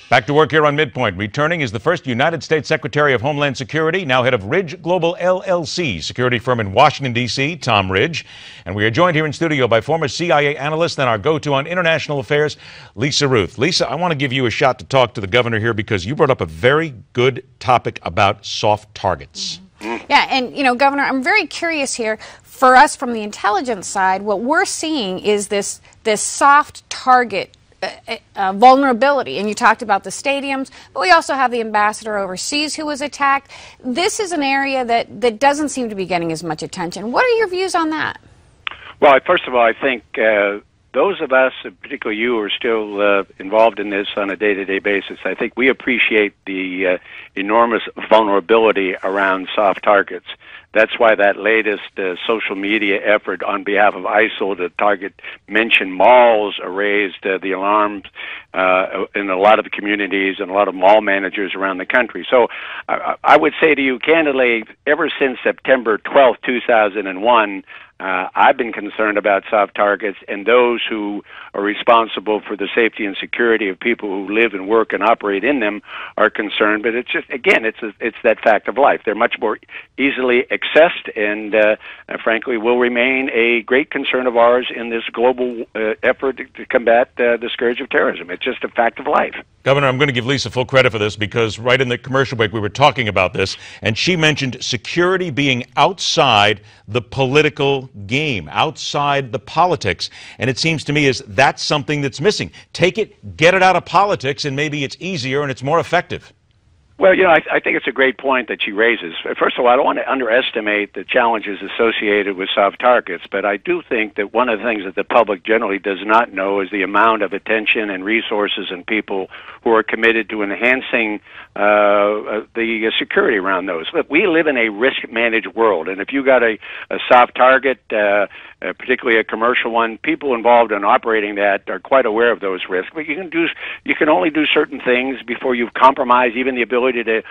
Back to work here on MidPoint. Returning is the first United States Secretary of Homeland Security, now head of Ridge Global LLC, security firm in Washington, D.C., Tom Ridge. And we are joined here in studio by former CIA analyst and our go-to on international affairs, Lisa Ruth. Lisa, I want to give you a shot to talk to the governor here because you brought up a very good topic about soft targets. Yeah, and, you know, Governor, I'm very curious here. For us from the intelligence side, what we're seeing is this soft target vulnerability, and you talked about the stadiums, but we also have the ambassador overseas who was attacked. This is an area that doesn't seem to be getting as much attention. What are your views on that? Well, first of all, I think those of us, particularly you, who are still involved in this on a day-to-day basis, I think we appreciate the enormous vulnerability around soft targets. That's why that latest social media effort on behalf of ISIL to target mentioned malls raised the alarms in a lot of the communities and a lot of mall managers around the country. So I would say to you candidly, ever since September 12, 2001, I've been concerned about soft targets and those who are responsible for the safety and security of people who live and work and operate in them are concerned. But it's just, again, it's that fact of life. They're much more easily accessed and, frankly, will remain a great concern of ours in this global effort to combat the scourge of terrorism. It's just a fact of life. Governor, I'm going to give Lisa full credit for this because right in the commercial break we were talking about this, and she mentioned security being outside the political game, outside the politics. And it seems to me as that's something that's missing. Take it, get it out of politics, and maybe it's easier and it's more effective. Well, you know, I think it's a great point that she raises. First of all, I don't want to underestimate the challenges associated with soft targets, but I do think that one of the things that the public generally does not know is the amount of attention and resources and people who are committed to enhancing the security around those. Look, we live in a risk-managed world, and if you got a soft target, particularly a commercial one, people involved in operating that are quite aware of those risks. But you can only do certain things before you've compromised even the ability to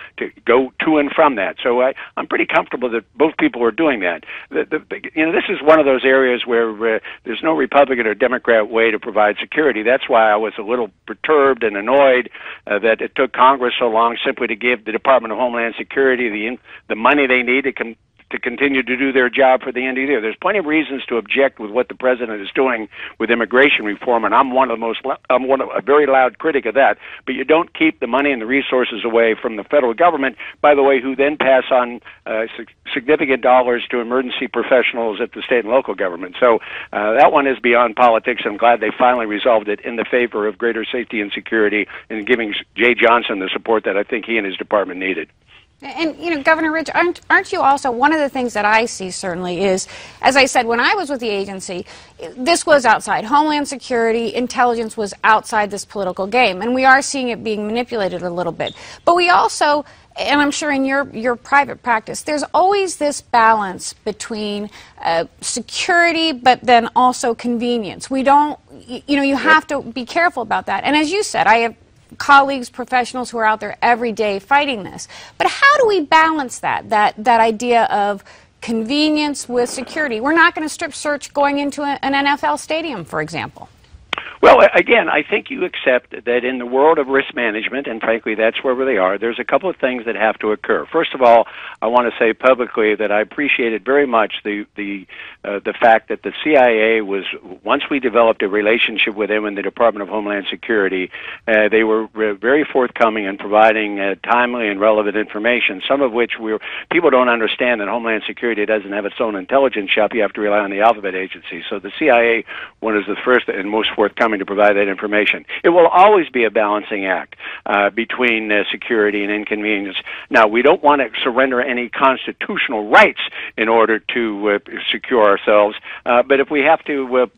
go to and from that. So I'm pretty comfortable that both people are doing that. You know, this is one of those areas where there's no Republican or Democrat way to provide security. That's why I was a little perturbed and annoyed that it took Congress so long simply to give the Department of Homeland Security the money they need to continue to do their job for the end of the year. There's plenty of reasons to object with what the president is doing with immigration reform, and I'm a very loud critic of that. But you don't keep the money and the resources away from the federal government, by the way, who then pass on significant dollars to emergency professionals at the state and local government. So that one is beyond politics. I'm glad they finally resolved it in the favor of greater safety and security and giving Jay Johnson the support that I think he and his department needed. And, you know, Governor Ridge, aren't you also, one of the things that I see certainly is, as I said, when I was with the agency, this was outside. Homeland Security, intelligence was outside this political game, and we are seeing it being manipulated a little bit. But we also, and I'm sure in your private practice, there's always this balance between security but then also convenience. We don't, you know, you have to be careful about that. And as you said, I have colleagues, professionals who are out there every day fighting this. But how do we balance that idea of convenience with security? We're not going to strip search going into an NFL stadium, for example. Well, again, I think you accept that in the world of risk management, and frankly, that's where they are, there's a couple of things that have to occur. First of all, I want to say publicly that I appreciated very much the fact that the CIA was, once we developed a relationship with them in the Department of Homeland Security, they were very forthcoming in providing timely and relevant information, some of which people don't understand that Homeland Security doesn't have its own intelligence shop. You have to rely on the alphabet agency. So the CIA was the first and most forthcoming to provide that information. It will always be a balancing act between security and inconvenience. Now, we don't want to surrender any constitutional rights in order to secure ourselves, but if we have to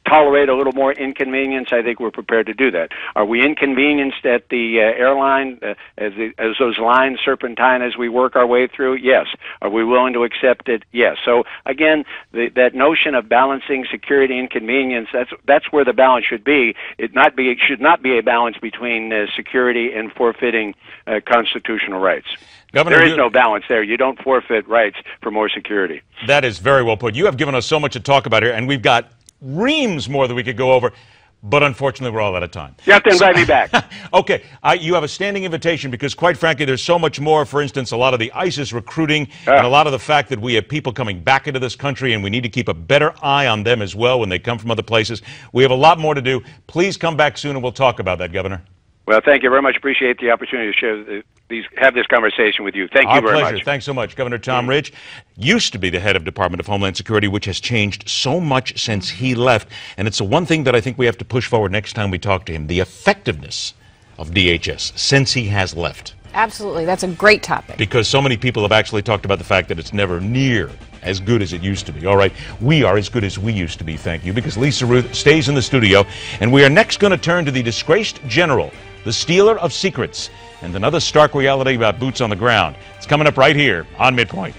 tolerate a little more inconvenience, I think we're prepared to do that. Are we inconvenienced at the airline as those lines serpentine as we work our way through? Yes. Are we willing to accept it? Yes. So again, that notion of balancing security and convenience, that's where the balance should be. It should not be a balance between security and forfeiting constitutional rights. Governor, there is no balance there. You don't forfeit rights for more security. That is very well put. You have given us so much to talk about here, and we've got reams more that we could go over. But unfortunately, we're all out of time. You have to invite me back. Okay, you have a standing invitation because, quite frankly, there's so much more. For instance, a lot of the ISIS recruiting and a lot of the fact that we have people coming back into this country, and we need to keep a better eye on them as well when they come from other places. We have a lot more to do. Please come back soon, and we'll talk about that, Governor. Well, thank you very much. Appreciate the opportunity to share have this conversation with you. Thank you very much. Our pleasure. Thanks so much. Governor Tom Ridge used to be the head of Department of Homeland Security, which has changed so much since he left. And it's the one thing that I think we have to push forward next time we talk to him, the effectiveness of DHS since he has left. Absolutely. That's a great topic. Because so many people have actually talked about the fact that it's never near as good as it used to be. All right, we are as good as we used to be, thank you, because Lisa Ruth stays in the studio. And we are next going to turn to the disgraced general, the stealer of secrets, and another stark reality about boots on the ground. It's coming up right here on MidPoint.